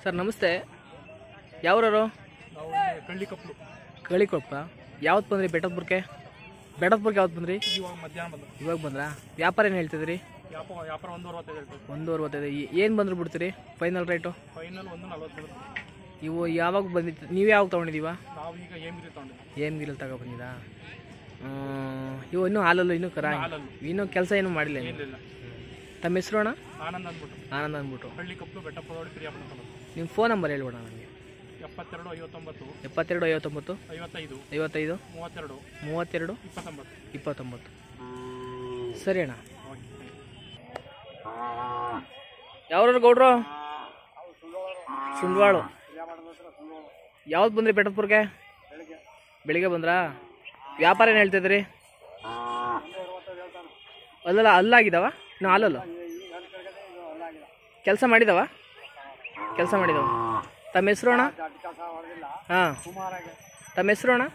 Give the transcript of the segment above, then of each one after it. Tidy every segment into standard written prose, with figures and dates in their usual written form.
Sir ನಮಸ್ತೆ, ಯಾವ್ರವರು? ನಾವು ಕಳ್ಳಿಕೊಪ್ಪಲು. ಕಳಿಕೊಪ್ಪ. ಯಾವತ್ತು ಬಂದ್ರಿ ಬೆಟ್ಟದಪುರಕ್ಕೆ? ಬೆಟ್ಟದಪುರಕ್ಕೆ ಯಾವತ್ತು ಬಂದ್ರಿ? ಇವಾಗ ಮಧ್ಯಾಹ್ನ ಬಂದು. ಇವಾಗ ಬಂದ್ರಾ? ವ್ಯಾಪಾರ ಏನು ಹೇಳ್ತಿದ್ರಿ? ವ್ಯಾಪಾರ 1.25 ಹೇಳ್ತೀವಿ. 1.25. ಏನು ಬಂದ್ರು ಬಿಡ್ತೀರಿ ಫೈನಲ್ ರೇಟು? ಫೈನಲ್ 1.40 ಇವು ಯಾವಾಗ ಬಂದಿತ್ತು? ನೀವು ಯಾವಾಗ ತೊಗೊಂಡಿದ್ದೀವ? ನಾವು ಈಗ ಏಮ್ಗಿರಿ ತೊಗೊಂಡಿದ್ದೀವಿ. ಏಮ್ಗಿರಲ್ಲಿ ತಗೊಬಂದಿರಾ? ಇವು ಇನ್ನೂ ಹಾಲಲ್ಲೂ ಇನ್ನೂ ಕರ ಇನ್ನೂ ಕೆಲಸ ಏನೂ ಮಾಡಿಲ್ಲ. ಏನಿಲ್ಲ. ತಮ್ಮ ಹೆಸರು ಅಣ್ಣ? ಆನಂದ್ ಅಂದ್ಬಿಟ್ಟು. ಆನಂದ್ ಅಂದ್ಬಿಟ್ಟು. ಕಳ್ಳಿಕೊಪ್ಪಲು ಬೆಟ್ಟಪುರ ಪ್ರಿಯಾಪುರ. ನಿಮ್ಮ ಫೋನ್ ನಂಬರ್ ಹೇಳ್ಬೇಡ ನನಗೆ. 72 59 72 59 55 55 32 32 29 29. ಸರಿ ಅಣ್ಣ. ಯಾವ್ರವ್ರು ಗೌಡ್ರು? ಸುಂಡ್ವಾಳು. ಯಾವ್ದು ಬಂದ್ರಿ ಬೆಟ್ಟದಪುರಕ್ಕೆ? ಬೆಳಿಗ್ಗೆ ಬಂದ್ರಾ? ವ್ಯಾಪಾರ ಏನು ಹೇಳ್ತಿದ್ರಿ? ಅಲ್ಲಲ್ಲ ಅಲ್ಲಾಗಿದ್ದಾವ? ಇನ್ನು ಹಾಲಲ್ಲ ಕೆಲಸ ಮಾಡಿದಾವ? ಕೆಲಸ ಮಾಡಿದಾವ. ತಮ್ಮ ಹೆಸರು ಅಣ್ಣ? ಹಾಂ, ತಮ್ಮ ಹೆಸರು ಅಣ್ಣ?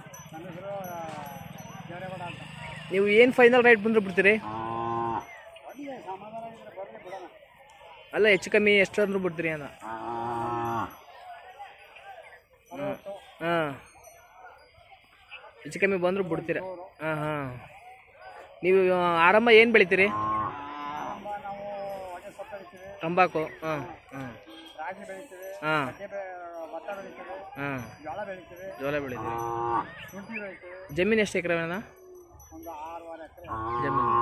ನೀವು ಏನು ಫೈನಲ್ ರೇಟ್ ಬಂದ್ರೆ ಬಿಡ್ತೀರಿ? ಅಲ್ಲ ಹೆಚ್ಚು ಕಮ್ಮಿ ಎಷ್ಟು ಅಂದ್ರೂ ಬಿಡ್ತೀರಿ ಅಣ್ಣ? ಹಾಂ, ಹೆಚ್ಚು ಕಮ್ಮಿ ಬಂದರೂ ಬಿಡ್ತೀರ? ಹಾಂ ಹಾಂ. ನೀವು ಆರಂಭ ಏನು ಬೆಳಿತೀರಿ? ತಂಬಾಕು. ಹಾಂ ಹಾಂ ಹಾಂ ಹಾಂ. ಜೋಳ ಬೆಳಿತೀರಿ. ಜಮೀನು ಎಷ್ಟು ಎಕರೆ ಅಣ್ಣ? ಜಮೀನು.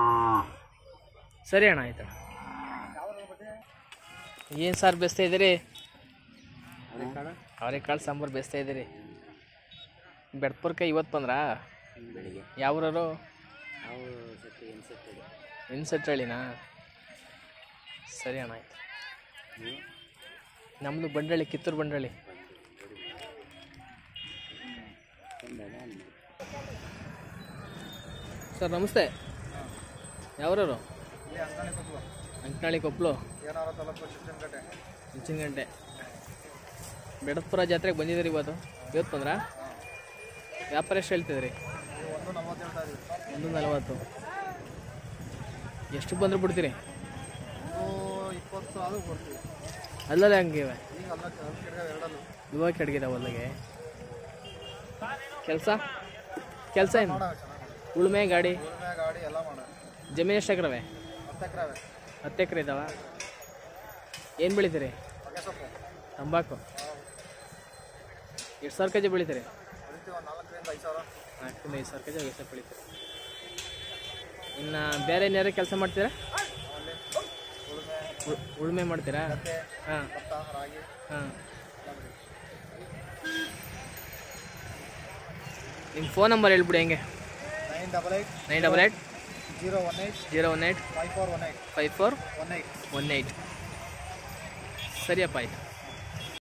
ಸರಿ ಅಣ್ಣ, ಆಯ್ತು. ಏನು ಸಾರು ಬೇಯಿಸ್ತಾ ಇದ್ದೀರಿ? ಅವರೆಕಾಳು ಸಾಂಬಾರು ಬೇಯಿಸ್ತಾ ಇದ್ದೀರಿ. ಬೆಟ್ಟದಪುರಕ್ಕೆ ಇವತ್ತು ಬಂದ್ರಾ? ಬೆಳಿಗ್ಗೆ. ಯಾವ್ರವರು? ಇನ್ಸೆಟ್ಟಳ್ಳಿನಾ? ಸರಿ ಅಣ್ಣ, ಆಯ್ತು. ನಮ್ಮದು ಬಂಡಳ್ಳಿ, ಕಿತ್ತೂರು ಬಂಡಳ್ಳಿ. ಸರ್ ನಮಸ್ತೆ, ಯಾವ್ರವರು? ಅಂಕನಹಳ್ಳಿ ಕೊಪ್ಪಲು, ಚುಂಚನಗಂಟೆ. ಬೆಟ್ಟದಪುರ ಜಾತ್ರೆಗೆ ಬಂದಿದ್ದೀರಿ ಇವತ್ತು ಬಂದ್ರಾ? ವ್ಯಾಪಾರ ಎಷ್ಟು ಹೇಳ್ತಿದ್ರಿ? 1.40. ಎಷ್ಟು ಬಂದ್ರೆ ಬಿಡ್ತೀರಿ? 20 ಕೊಡ್ತೀವಿ. ಅಲ್ಲಲ್ಲ ಹಂಗಿವೆ ಇವಾಗ ಕೆಡಗಿದಾವ ಅಲ್ಲಿಗೆ. ಕೆಲಸ ಏನು? ಉಳುಮೆ ಗಾಡಿ ಎಲ್ಲ ಮಾಡ. ಜಮೀನು ಎಷ್ಟು ಎಕರೆ? 10 ಎಕರೆ ಇದಾವ. ಏನು ಬೆಳಿತೀರಿ? ತಂಬಾಕು. ಎಷ್ಟು ಸಾವಿರ ಕೆಜಿ ಬೆಳಿತೀರಿ? 4-5 ಸಾವಿರ ಕೆಜಿ ಎಷ್ಟು ಬೆಳಿತೀರಿ? ಇನ್ನು ಬೇರೆ ಏನಾರು ಕೆಲಸ ಮಾಡ್ತೀರಾ? ಉಳುಮೆ ಮಾಡ್ತೀರಾ? ಹಾಂ ಹಾಂ. ನಿಮ್ಮ ಫೋನ್ ನಂಬರ್ ಹೇಳ್ಬಿಡಿ. ಹೆಂಗೆ? 988 018 5418. ಸರಿಯಪ್ಪ, ಆಯ್ತು.